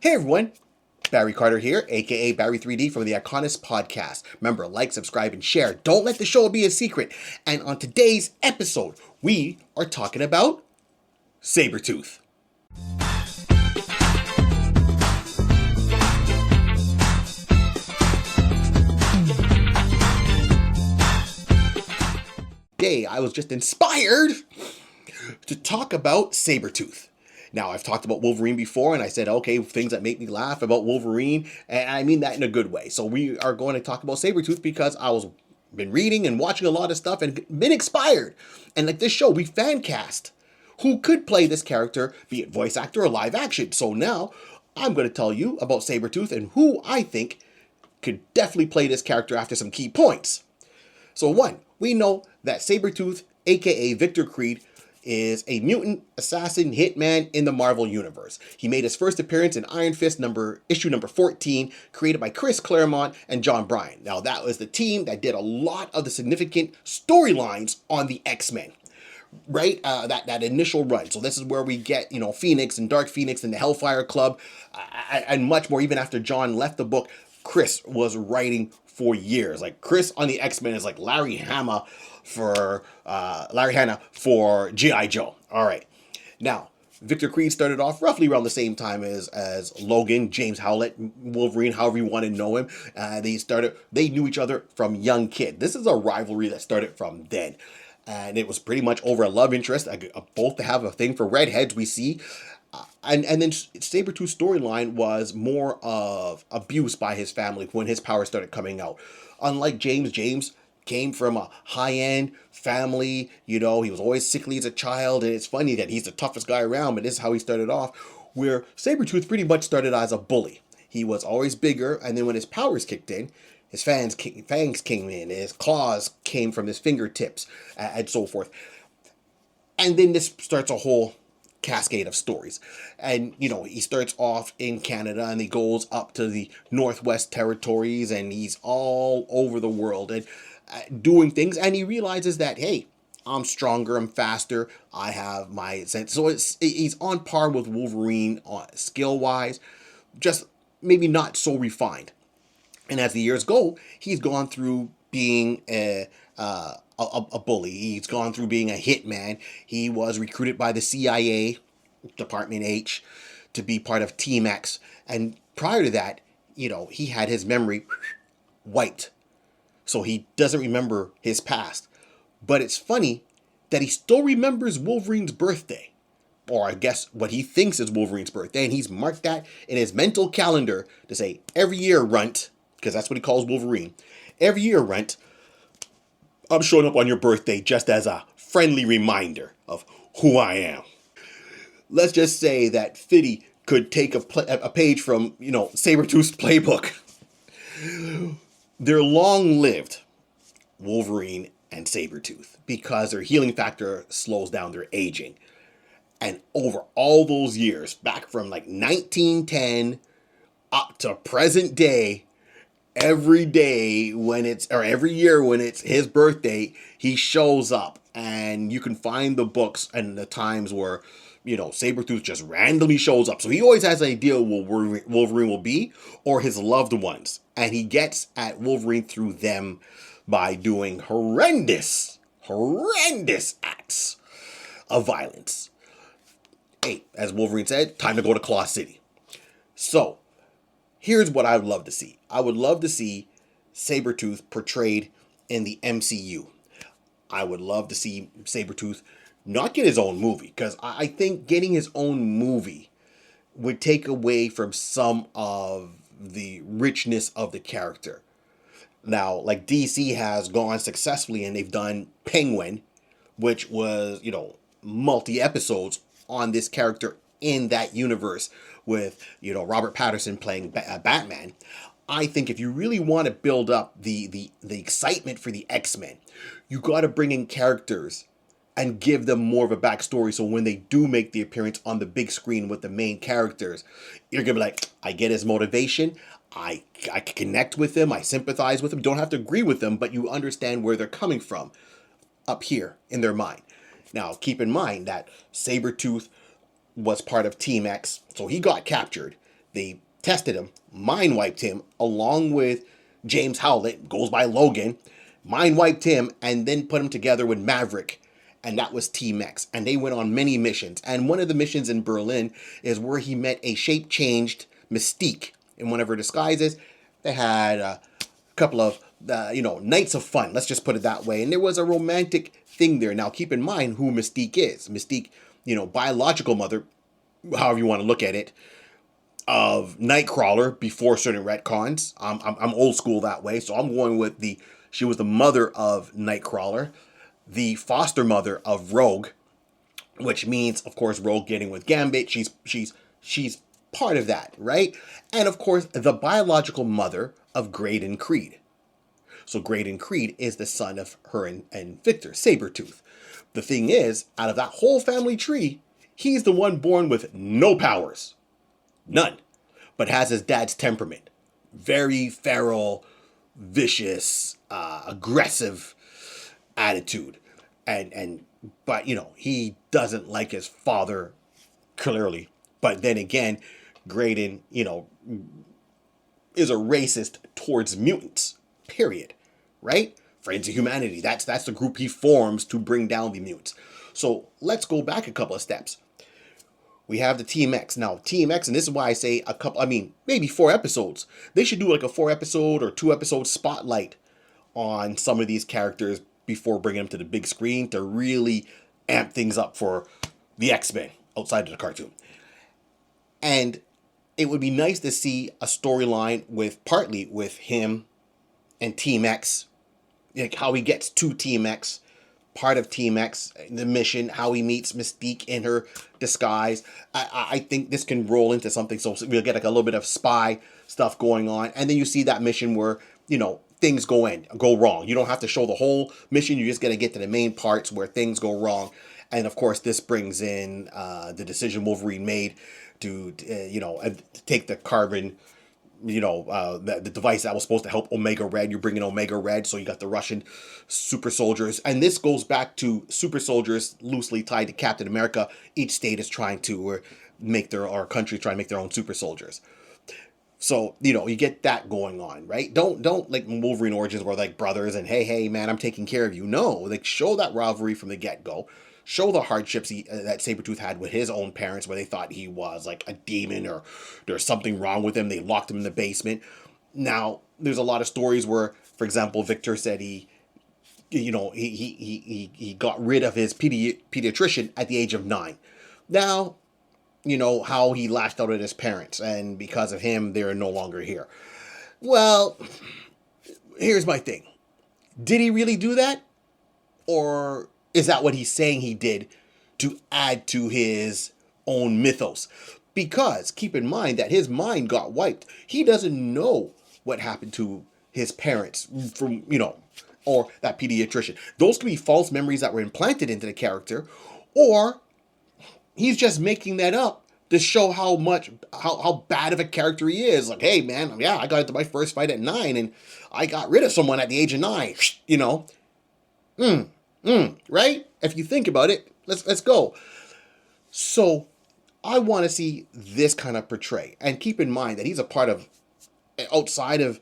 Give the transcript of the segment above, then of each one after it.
Hey everyone, Barry Carter here, aka Barry 3D from the iConis podcast. Remember, like, subscribe, and share. Don't let the show be a secret. And on today's episode, we are talking about Sabretooth. Today, I was just inspired to talk about Sabretooth. Now, I've talked about Wolverine before, and I said, okay, things that make me laugh about Wolverine, and I mean that in a good way. So we are going to talk about Sabretooth because I was been reading and watching a lot of stuff and been inspired. And like this show, we fan cast who could play this character, be it voice actor or live action. So now, I'm going to tell you about Sabretooth and who I think could definitely play this character after some key points. So one, we know that Sabretooth, aka Victor Creed, is a mutant assassin hitman in the Marvel Universe. He made his first appearance in Iron Fist issue number 14, created by Chris Claremont and John Bryan. Now that was the team that did a lot of the significant storylines on the X-Men. Right? That initial run. So this is where we get, Phoenix and Dark Phoenix and the Hellfire Club and much more. Even after John left the book, Chris was writing for years. Like Chris on the X-Men is like Larry Hama for G.I. Joe. All right. Now, Victor Creed started off roughly around the same time as Logan, James Howlett, Wolverine, however you want to know him. They knew each other from young kid. This is a rivalry that started from then. And it was pretty much over a love interest. Both have a thing for redheads, we see. And then Sabretooth's storyline was more of abuse by his family when his powers started coming out. Unlike James came from a high-end family, he was always sickly as a child, and it's funny that he's the toughest guy around, but this is how he started off, where Sabretooth pretty much started as a bully. He was always bigger, and then when his powers kicked in, his fangs came in, his claws came from his fingertips, and so forth. And then this starts a whole cascade of stories. And, he starts off in Canada, and he goes up to the Northwest Territories, and he's all over the world, and doing things, and he realizes that, hey, I'm stronger, I'm faster, I have my sense. So he's on par with Wolverine skill-wise, just maybe not so refined. And as the years go, he's gone through being a bully. He's gone through being a hitman. He was recruited by the CIA, Department H, to be part of Team X. And prior to that, he had his memory wiped. So he doesn't remember his past. But it's funny that he still remembers Wolverine's birthday. Or I guess what he thinks is Wolverine's birthday. And he's marked that in his mental calendar to say, every year, Runt, because that's what he calls Wolverine. Every year, Runt, I'm showing up on your birthday just as a friendly reminder of who I am. Let's just say that Fiddy could take a page from, Sabretooth's playbook. They're long-lived, Wolverine and Sabretooth, because their healing factor slows down their aging. And over all those years, back from like 1910 up to present day, every year when it's his birthday, he shows up. And you can find the books and the times where, Sabretooth just randomly shows up. So he always has an idea what Wolverine will be, or his loved ones. And he gets at Wolverine through them by doing horrendous acts of violence. Hey, as Wolverine said, time to go to Claw City. So, here's what I would love to see. I would love to see Sabretooth portrayed in the MCU. I would love to see Sabretooth not get his own movie, because I think getting his own movie would take away from some of the richness of the character. Now, like DC has gone successfully and they've done Penguin, which was, multi-episodes on this character in that universe with, Robert Pattinson playing Batman. I think if you really want to build up the excitement for the X-Men, you got to bring in characters and give them more of a backstory, so when they do make the appearance on the big screen with the main characters, you're going to be like, I get his motivation, I can connect with him, I sympathize with him, don't have to agree with them, but you understand where they're coming from up here in their mind. Now, keep in mind that Sabretooth was part of Team X, so he got captured. They tested him, mind wiped him, along with James Howlett, goes by Logan, mind wiped him, and then put him together with Maverick. And that was Team X. And they went on many missions. And one of the missions in Berlin is where he met a shape changed Mystique in one of her disguises. They had a couple of, nights of fun. Let's just put it that way. And there was a romantic thing there. Now, keep in mind who Mystique is. Mystique, biological mother, however you want to look at it, of Nightcrawler before certain retcons. I'm old school that way. So I'm going with she was the mother of Nightcrawler, the foster mother of Rogue, which means, of course, Rogue getting with Gambit. She's part of that, right? And of course, the biological mother of Graydon Creed. So Graydon Creed is the son of her and Victor, Sabretooth. The thing is, out of that whole family tree, he's the one born with no powers. None. But has his dad's temperament. Very feral, vicious, aggressive attitude. But he doesn't like his father, clearly. But then again, Graydon, is a racist towards mutants. Period. Right? Friends of Humanity. That's the group he forms to bring down the mutants. So let's go back a couple of steps. We have the Team X. Now, Team X, and this is why I say maybe 4 episodes. They should do like a 4-episode or 2-episode spotlight on some of these characters before bringing them to the big screen to really amp things up for the X-Men outside of the cartoon. And it would be nice to see a storyline partly with him and Team X, like how he gets to Team X, part of Team X, the mission, how he meets Mystique in her disguise. I think this can roll into something, so we'll get like a little bit of spy stuff going on, and then you see that mission where, things go wrong. You don't have to show the whole mission, you're just going to get to the main parts where things go wrong. And of course, this brings in the decision Wolverine made to take the carbon, the device that was supposed to help Omega Red. You bring in Omega Red, so you got the Russian super soldiers. And this goes back to super soldiers loosely tied to Captain America. Each state is trying to or country trying to make their own super soldiers. So, you get that going on, right? Don't like Wolverine Origins where like brothers and hey, man, I'm taking care of you. No, like show that rivalry from the get-go. Show the hardships that Sabretooth had with his own parents where they thought he was like a demon or there's something wrong with him. They locked him in the basement. Now, there's a lot of stories where, for example, Victor said he got rid of his pediatrician at the age of 9. Now, how he lashed out at his parents, and because of him, they're no longer here. Well, here's my thing. Did he really do that? Or is that what he's saying he did to add to his own mythos? Because keep in mind that his mind got wiped. He doesn't know what happened to his parents from, or that pediatrician. Those could be false memories that were implanted into the character, or he's just making that up to show how bad of a character he is. Like, hey, man, yeah, I got into my first fight at 9, and I got rid of someone at the age of 9. Right? If you think about it, let's go. So I want to see this kind of portray. And keep in mind that he's a part of, outside of,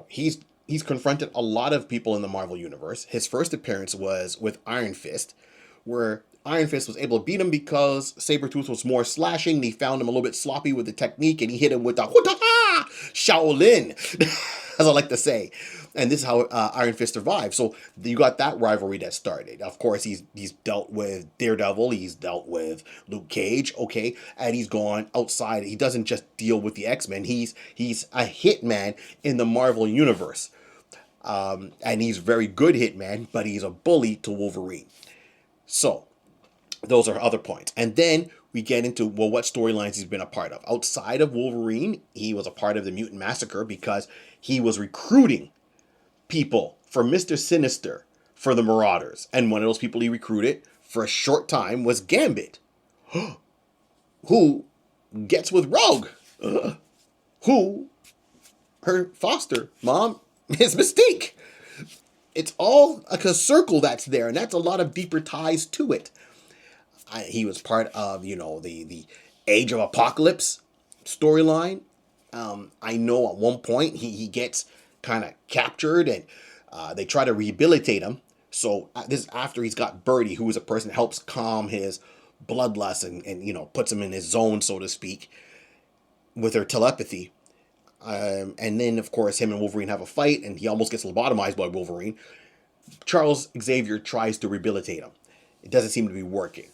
he's confronted a lot of people in the Marvel Universe. His first appearance was with Iron Fist, where Iron Fist was able to beat him because Sabretooth was more slashing. He found him a little bit sloppy with the technique, and he hit him with the Shaolin, as I like to say. And this is how Iron Fist survived. So you got that rivalry that started. Of course, he's dealt with Daredevil. He's dealt with Luke Cage. Okay, and he's gone outside. He doesn't just deal with the X-Men. He's a hitman in the Marvel Universe. And he's a very good hitman, but he's a bully to Wolverine. So those are other points. And then we get into, what storylines he's been a part of. Outside of Wolverine, he was a part of the Mutant Massacre because he was recruiting people for Mr. Sinister for the Marauders. And one of those people he recruited for a short time was Gambit, who gets with Rogue, who her foster mom is Mystique. It's all a circle that's there, and that's a lot of deeper ties to it. He was part of, the Age of Apocalypse, storyline. I know at one point he gets kind of captured, and they try to rehabilitate him. So this is after he's got Birdie, who is a person that helps calm his bloodlust and puts him in his zone, so to speak, with her telepathy. And then, of course, him and Wolverine have a fight, and he almost gets lobotomized by Wolverine. Charles Xavier tries to rehabilitate him. It doesn't seem to be working.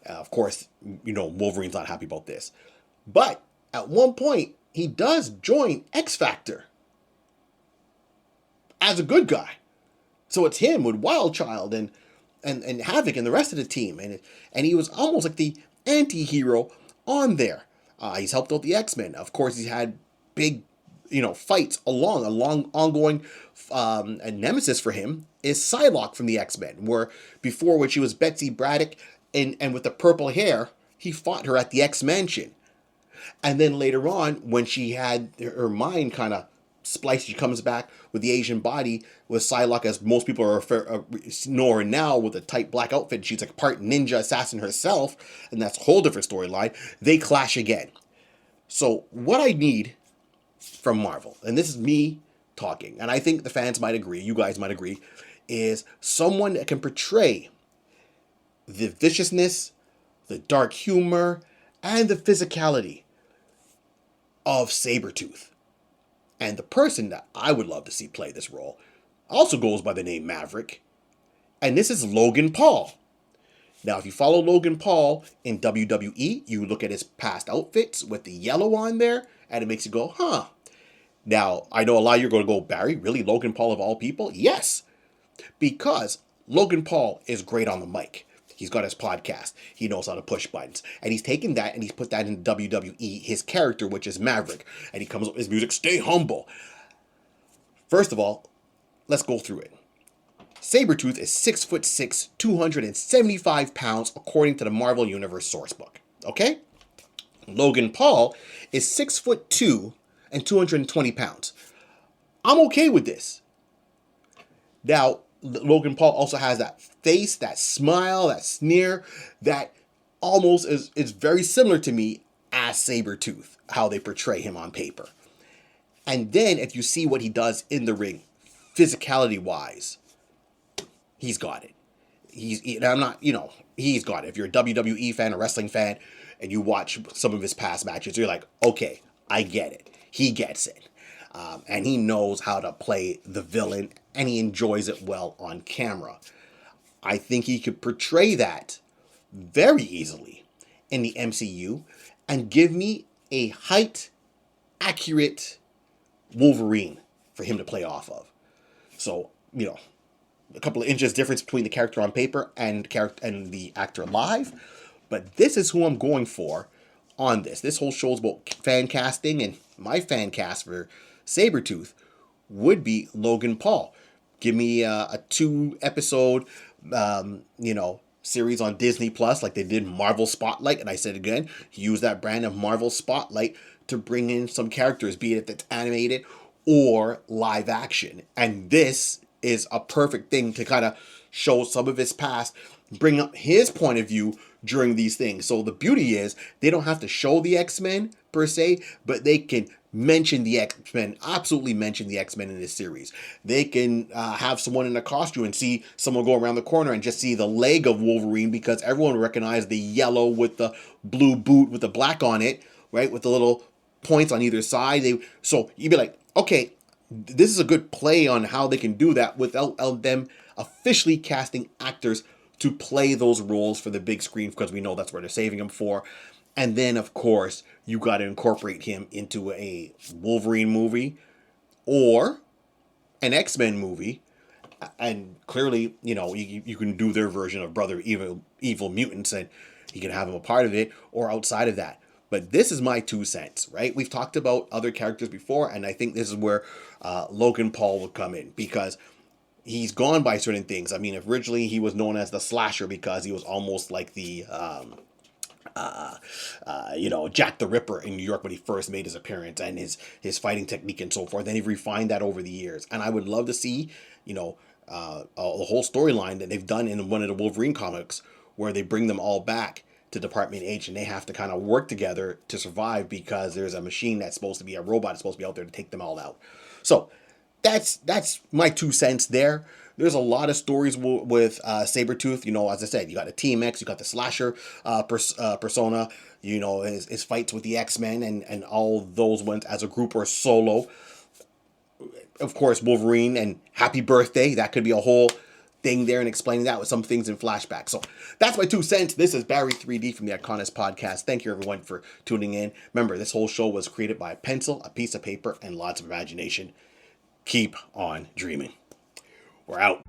Of course, Wolverine's not happy about this. But at one point, he does join X Factor as a good guy. So it's him with Wild Child and Havoc and the rest of the team. And he was almost like the anti-hero on there. He's helped out the X-Men. Of course, he's had big, fights along. A long ongoing a nemesis for him is Psylocke from the X-Men, where before, when she was Betsy Braddock and with the purple hair, he fought her at the X-Mansion. And then later on, when she had her mind kind of spliced, she comes back with the Asian body with Psylocke, as most people know her now, with a tight black outfit. She's like part ninja assassin herself, and that's a whole different storyline. They clash again. So what I need from Marvel, and this is me talking, and I think the fans might agree, you guys might agree, is someone that can portray the viciousness, the dark humor, and the physicality of Sabretooth. And the person that I would love to see play this role also goes by the name Maverick. And this is Logan Paul. Now, if you follow Logan Paul in WWE, you look at his past outfits with the yellow on there, and it makes you go, huh. Now, I know a lot of you are going to go, Barry, really? Logan Paul of all people? Yes. Because Logan Paul is great on the mic. He's got his podcast. He knows how to push buttons. And he's taken that and he's put that in WWE, his character, which is Maverick. And he comes up with his music, Stay Humble. First of all, let's go through it. Sabretooth is 6'6", 275 pounds, according to the Marvel Universe sourcebook. Okay? Logan Paul is 6'2" and 220 pounds. I'm okay with this. Now, Logan Paul also has that face, that smile, that sneer, that almost is very similar to me as Sabretooth, how they portray him on paper. And then if you see what he does in the ring, physicality-wise, he's got it. He's got it. If you're a WWE fan, a wrestling fan, and you watch some of his past matches, you're like, okay, I get it. He gets it. And he knows how to play the villain, and he enjoys it well on camera. I think he could portray that very easily in the MCU and give me a height accurate Wolverine for him to play off of. So, a couple of inches difference between the character on paper and the actor live. But this is who I'm going for on this. This whole show is about fan casting, and my fan cast for Sabretooth would be Logan Paul. Give me a 2-episode, series on Disney Plus, like they did Marvel Spotlight. And I said again, use that brand of Marvel Spotlight to bring in some characters, be it if it's animated or live action. And this is a perfect thing to kind of show some of his past, bring up his point of view during these things. So the beauty is they don't have to show the X-Men per se, but they can mention the X-Men, absolutely mention the X-Men in this series. They can have someone in a costume and see someone go around the corner and just see the leg of Wolverine, because everyone recognized the yellow with the blue boot with the black on it, right? With the little points on either side. So you'd be like, okay, this is a good play on how they can do that without them officially casting actors to play those roles for the big screen, because we know that's where they're saving them for. And then, of course, you got to incorporate him into a Wolverine movie or an X-Men movie. And clearly, you can do their version of Brother Evil Mutants, and you can have him a part of it or outside of that. But this is my 2 cents, right? We've talked about other characters before, and I think this is where Logan Paul would come in, because he's gone by certain things. I mean, originally he was known as the Slasher because he was almost like the Jack the Ripper in New York when he first made his appearance, and his fighting technique and so forth. Then he refined that over the years. And I would love to see, the whole storyline that they've done in one of the Wolverine comics, where they bring them all back to Department H, and they have to kind of work together to survive because there's a machine that's supposed to be a robot that's supposed to be out there to take them all out. So that's my 2 cents there. There's a lot of stories with Sabretooth. You know, as I said, you got the Team X, you got the slasher persona, you know, his fights with the X-Men and all those ones as a group or solo. Of course, Wolverine and Happy Birthday. That could be a whole thing there and explaining that with some things in flashback. So that's my 2 cents. This is Barry 3D from the iConis podcast. Thank you everyone for tuning in. Remember, this whole show was created by a pencil, a piece of paper, and lots of imagination. Keep on dreaming. We're out.